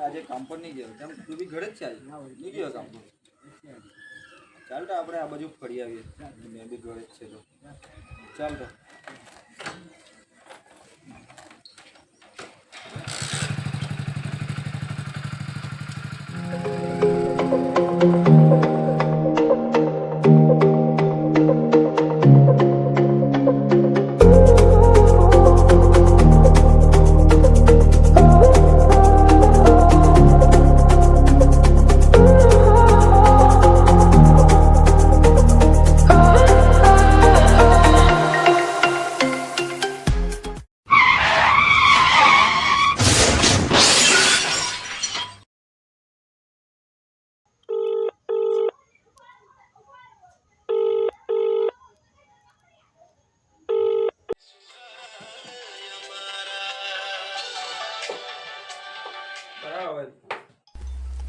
આજે કામ પર નહીં ગયો તું બી ઘરે જ છે નહીં ગયો કામ પર ચાલ તો આપણે આ બાજુ ફરી આવીએ મેં બી ઘરે જ છે તો ચાલ તો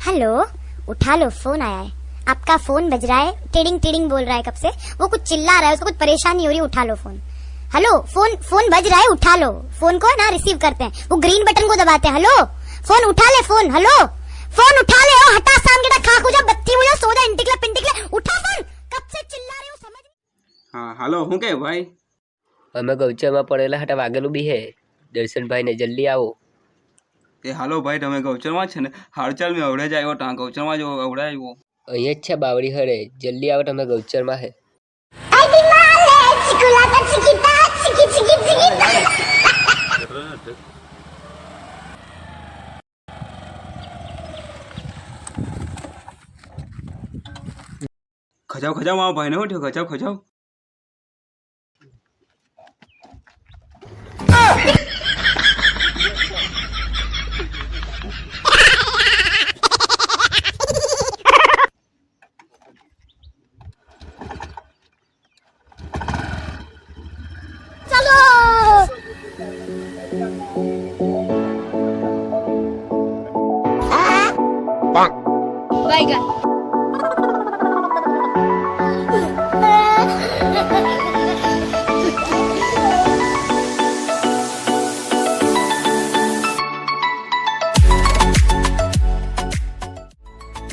हेलो, उठा लो, फोन आया है। आपका फोन बज रहा है, टिडिंग टिडिंग बोल रहा है कब से। वो कुछ चिल्ला रहा है, उसको कुछ परेशानी हो रही है, उठा लो फोन। हेलो, फोन बज रहा है, उठा लो फोन को ना, रिसीव करते हैं, वो ग्रीन बटन को दबाते हैं। हेलो, फोन उठा ले, हेलो फोन उठा ले, ओ हटा शाम के खा खुजा बत्ती हो जा सो जा इंटिकले पिंटिकले, उठा फोन, कब से चिल्ला रहे हो समझ। हाँ हेलो હું કે ભાઈ અમે ગૌચરમાં પડેલા હતા, વાગેલું બી હે, દર્શનભાઈ ને જલ્દી આવો। એ હાલો ભાઈ તમે ગૌચરમાં છે ને હાલચાલ મેં અવડે જ આવ્યો ત્યાં ગૌચરમાં જો અવડે આવ્યો અહીંયા જ છે બાવળી હરે, જલ્દી આવો, તમે ગૌચરમાં હે। ખજાવ ખજાવ મારા ભાઈને ઉઠ્યો ખજાવ ખજાવ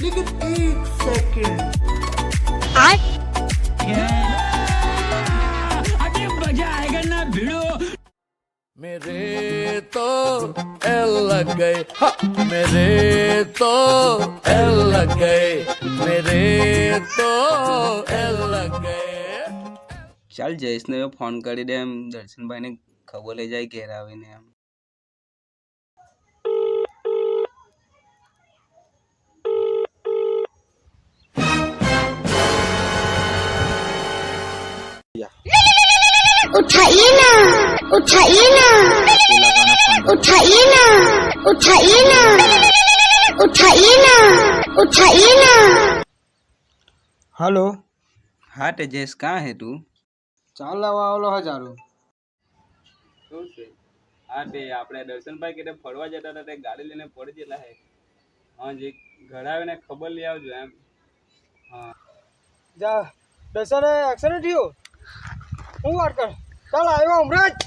लेकिन एक सेकंड अभी मजा आएगा ना भिड़ो। मेरे तो एल लग गए, हाँ मेरे तो एल लग गए, मेरे तो एल लग गए। ચાલ જયેશને ફોન કરી દે એમ દર્શનભાઈને ખબર લઈ જાય ઘેર આવીને એમ उठाइए ना, उठाइए ना, उठाइए ना, उठाइए ना, उठाइए ना, उठाइए ना। हेलो હા તે જયેશ કાં હે તું ચાલ લાવવા આવલો હજારો શું છે હા તે આપણે દર્શનભાઈ કે ફરવા જતા હતા તે ગાડી લઈને પડી ગયેલા હે હા જે ઘર આવીને ખબર લઈ આવજો એમ હા જા દર્શને એક્સિડન્ટ થયો હું વાત કર ચાલ આવ્યો હમણાં જ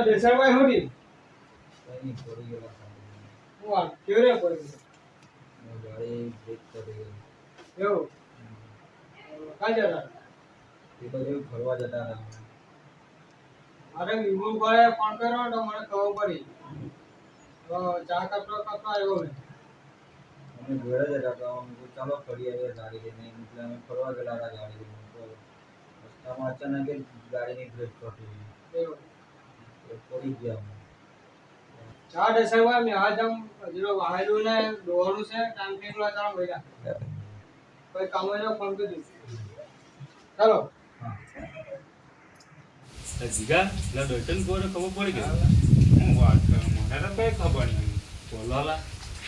દેસાઈભાઈ હોડી પડી ગયેલા હું વાત કેવરે પડી ગયો ગાડી બ્રેક કરી ગઈ એવું કાઈ જતા એ તો જેવું ફરવા જતા હતા અરે વિમુભાઈ ફોન કર્યો તો મને ખબર પડી તો ચા કપડો આવ્યો ને અમે ઘરે જતા હતા અમે ચાલો ફરી આવીએ ગાડી લઈને એટલે અમે ફરવા ગયેલા હતા ગાડી લઈને તો રસ્તામાં અચાનક જ ગાડીની બ્રેક પડી ગઈ એવું પડી ગયા ચા દર્શનભાઈ મેં આજ આમ હજુ વાહેલું ને દોવાનું છે ટાઈમ થઈ ગયો ચાલો ભૈયા કોઈ કામ હોય તો ફોન કરી દઈશ ચાલો જીગા એટલે દર્શન કોને ખબર પડી ગઈ હું વાત કરું મને તો કઈ ખબર નહીં બોલાલા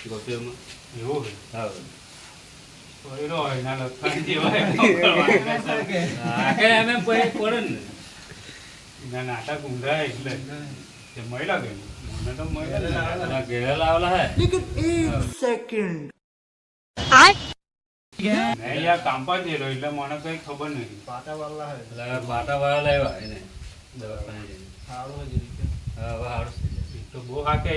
ગોપીમાં એવું છે હા કોઈનો એના લખન જેવાય હા કે એમ પછી પડે ને એના નાટક ઊંધા એટલે તે મહિલા ગઈ મને તો મહિલા ઘેરે લાવલા હે મેં યાર કામ પર ગયેલો એટલે મને કઈ ખબર નહીં પાટાવાળા હે એટલે પાટાવાળા લાવ્યા એને દવાખાને સારું જ રીતે હા હારું તો બહુ હાકે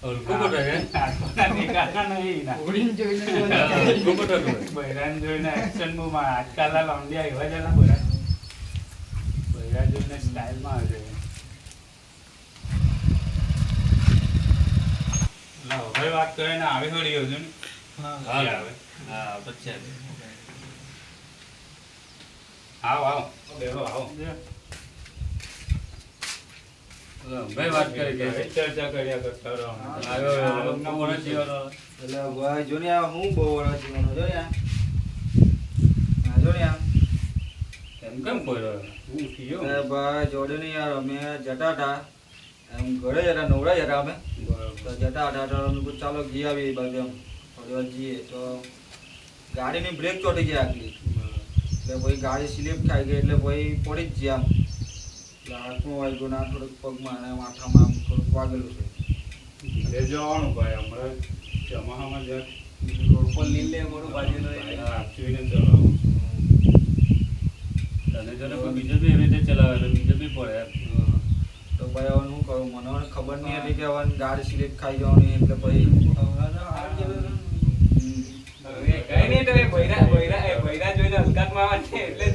ઓલકો કોટે હે આના દેખાતા નહીં ના ઓડીન જોઈને ઓલકો કોટે બૈરાન જોઈને એક્શન મૂવમાં આજકાલના લોંડિયા એવા જ ના બૈરા બૈરા જોઈને સ્ટાઇલમાં આવે લાવ ભાઈ વાત કરે ને આવે થોડી હજુ ને હા આવે હા પછી આવો બેહો આવો ભાઈ વાત કરી કે ચર્ચા કર્યા કરતા રહો આવ્યો નવો જીવનો એટલે ભાઈ જો ને આ હું બહુ વડા જીવનો જો ને આ જો ને આ કેમ પડ્યો હું થયો એ ભાઈ જોડે ને યાર અમે જતા હતા એમ ઘરે જતા નવરા જતા અમે તો જતા હતા તો અમે કીધું ચાલો ઘી આવી બાજુ એમ થોડી વાર જઈએ તો ગાડીની બ્રેક ચોટી ગઈ આટલી એટલે ભાઈ ગાડી સ્લીપ ખાઈ ગઈ એટલે ભાઈ પડી જ ગયા એટલે હાથમાં વાગ્યું ના થોડુંક પગમાં અને માથામાં આમ થોડુંક વાગેલું છે ઘરે જવાનું ભાઈ હમણાં જમામાં જ રોડ પર લીલે મોડું બાજેલો આપીને ચલાવો તને જો કોઈ બીજો બી એવી રીતે ચલાવે એટલે બીજો બી પડે તો ભાઈ હવે શું કરું મને હવે ખબર નહીં હતી કે હવે ગાડી સ્લીપ ખાઈ જવાની એટલે ભાઈ કઈ નહીં તો બૈરા જોઈને હલકાતમાં આવે છે એટલે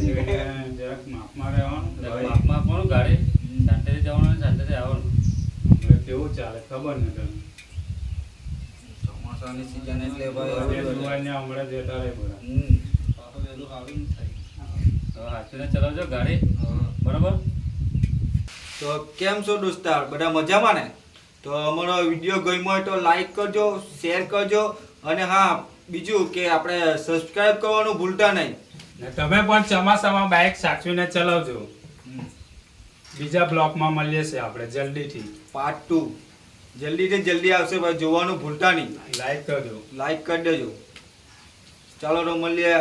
જરાક માપમાં રહેવાનું માપમાં કોણ ગાડી શાંતિથી જવાનું શાંતિથી આવવાનું હમણાં કેવું ચાલે ખબર નહીં તને ચોમાસાની સીઝન એટલે ભાઈ હમણાં જતા રહે બધા પાછું વહેલું સારું નહીં થાય તો હાથીને ચલાવજો ગાડી બરાબર તો કેમ છો દોસ્તાર બધા મજામાં ને તો અમારો વિડીયો ગમ્યો હોય તો લાઈક કરજો શેર કરજો અને હા બીજું કે આપણે સબસ્ક્રાઇબ કરવાનું ભૂલતા નહીં ને તમે પણ ચોમાસામાં બાઇક સાચવીને ચલાવજો બીજા બ્લોકમાં મળીએ છીએ આપણે જલ્દીથી પાર્ટ 2 જલ્દીથી જલ્દી આવશે ભાઈ જોવાનું ભૂલતા નહીં લાઈક કરજો લાઈક કરી દેજો ચાલો તો મળીએ